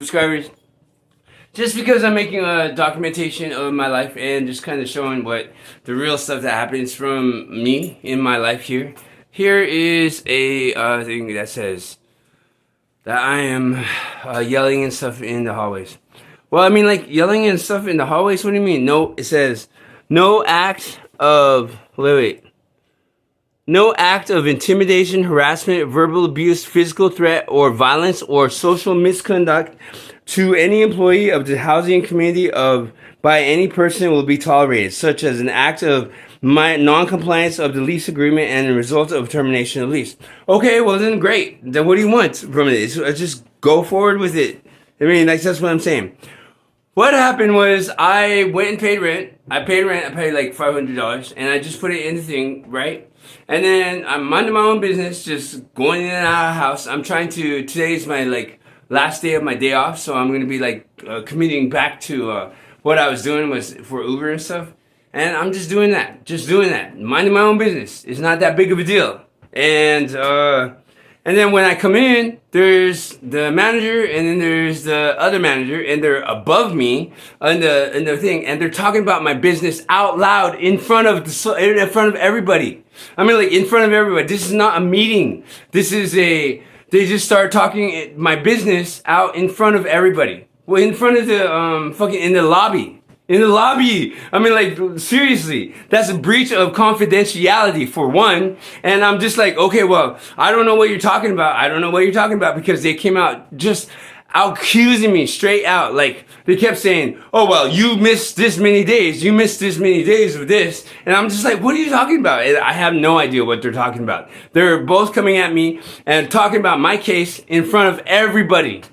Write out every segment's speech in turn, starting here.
Subscribers. Just because I'm making a documentation of my life and just kind of showing what the real stuff that happens from me in my life here. Here is a thing that says that I am yelling and stuff in the hallways. Well, I mean, like yelling and stuff in the hallways. What do you mean? No, it says no act of no act of intimidation, harassment, verbal abuse, physical threat, or violence or social misconduct to any employee of the housing community by any person will be tolerated, such as an act of non-compliance of the lease agreement and the result of termination of lease. Okay, well then great. Then what do you want from it? Just go forward with it. I mean, that's what I'm saying. What happened was I went and paid rent. I paid like $500, and I just put it in the thing, right? And then I'm minding my own business, just going in and out of the house. I'm trying to, today's my last day of my day off, so I'm going to be committing back to what I was doing was for Uber and stuff. And I'm just doing that, minding my own business. It's not that big of a deal. And then when I come in, there's the manager, and then there's the other manager, and they're above me in the thing, and they're talking about my business out loud in front of everybody. I mean, like in front of everybody. This is not a meeting. They just start talking my business out in front of everybody. Well, in front of the in the lobby. In the lobby. I mean, like, seriously, that's a breach of confidentiality for one. And I'm just like, okay, well, I don't know what you're talking about. Because they came out just accusing me straight out. Like, they kept saying, oh, well, you missed this many days of this. And I'm just like, what are you talking about? And I have no idea what they're talking about. They're both coming at me and talking about my case in front of everybody.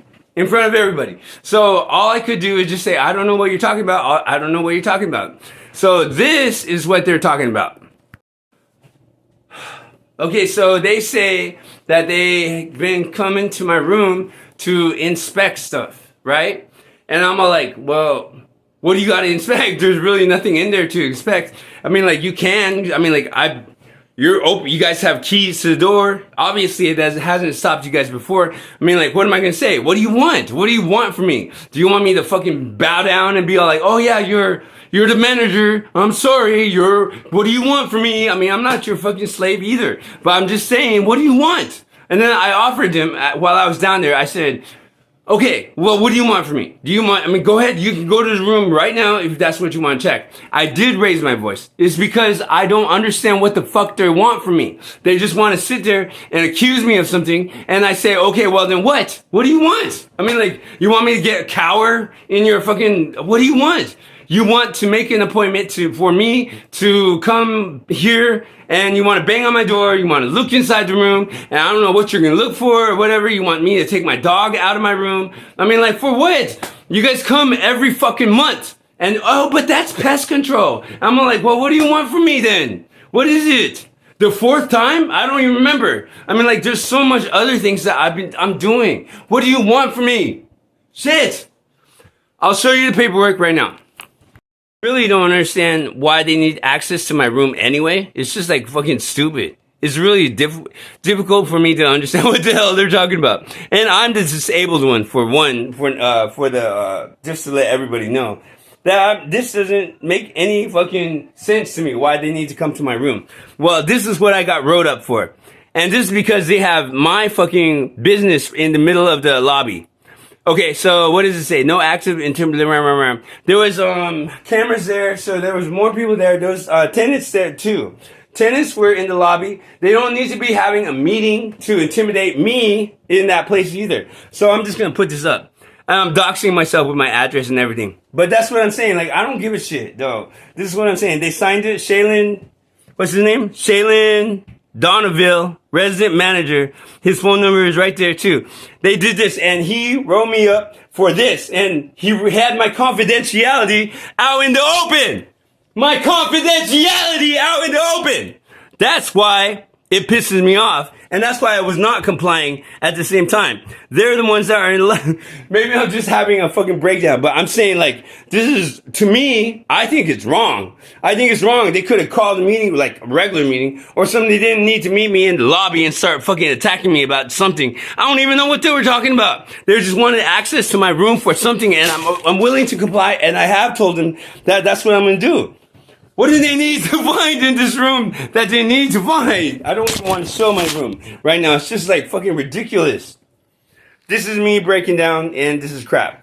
So all I could do is just say, I don't know what you're talking about. So this is what they're talking about. Okay, so they say that they've been coming to my room to inspect stuff, right? And I'm all like, well, what do you got to inspect? There's really nothing in there to inspect. I mean, like, you can. I mean, like, you're open. You guys have keys to the door. Obviously, it hasn't stopped you guys before. I mean, like, what am I gonna say? What do you want? What do you want from me? Do you want me to fucking bow down and be all like, oh yeah, you're the manager. I'm sorry. What do you want from me? I mean, I'm not your fucking slave either. But I'm just saying, what do you want? And then I offered him while I was down there. I said, okay, well, what do you want from me? Go ahead, you can go to the room right now if that's what you want to check. I did raise my voice. It's because I don't understand what the fuck they want from me. They just want to sit there and accuse me of something, and I say, okay, well then what? What do you want? I mean, like, you want me to get a cower in your fucking, what do you want? You want to make an appointment for me to come here, and you want to bang on my door, you want to look inside the room, and I don't know what you're going to look for or whatever. You want me to take my dog out of my room. I mean, like, for what? You guys come every fucking month, and oh, but that's pest control. I'm like, well, what do you want from me then? What is it? The fourth time? I don't even remember. I mean, like, there's so much other things that I'm doing. What do you want from me? Shit. I'll show you the paperwork right now. Really don't understand why they need access to my room anyway. It's just like fucking stupid. It's really difficult for me to understand what the hell they're talking about. And I'm the disabled one just to let everybody know that this doesn't make any fucking sense to me why they need to come to my room. Well, this is what I got wrote up for. And this is because they have my fucking business in the middle of the lobby. Okay, so what does it say? No active intimidation. There was cameras there, so there was more people there. There was tenants there too. Tenants were in the lobby. They don't need to be having a meeting to intimidate me in that place either. So I'm just gonna put this up. I'm doxing myself with my address and everything. But that's what I'm saying. Like, I don't give a shit, though. This is what I'm saying. They signed it. Shaylin, what's his name? Shaylin Donneville, resident manager. His phone number is right there too. They did this, and he wrote me up for this, and he had my confidentiality out in the open. My confidentiality out in the open. That's why it pisses me off, And that's why I was not complying at the same time. They're the ones that are in maybe I'm just having a fucking breakdown, but I'm saying like, this is, to me, I think it's wrong. I think it's wrong. They could have called a meeting, like a regular meeting, or something. They didn't need to meet me in the lobby and start fucking attacking me about something. I don't even know what they were talking about. They just wanted access to my room for something, and I'm willing to comply, and I have told them that that's what I'm going to do. What do they need to find in this room that they need to find? I don't even want to show my room right now. It's just like fucking ridiculous. This is me breaking down, and this is crap.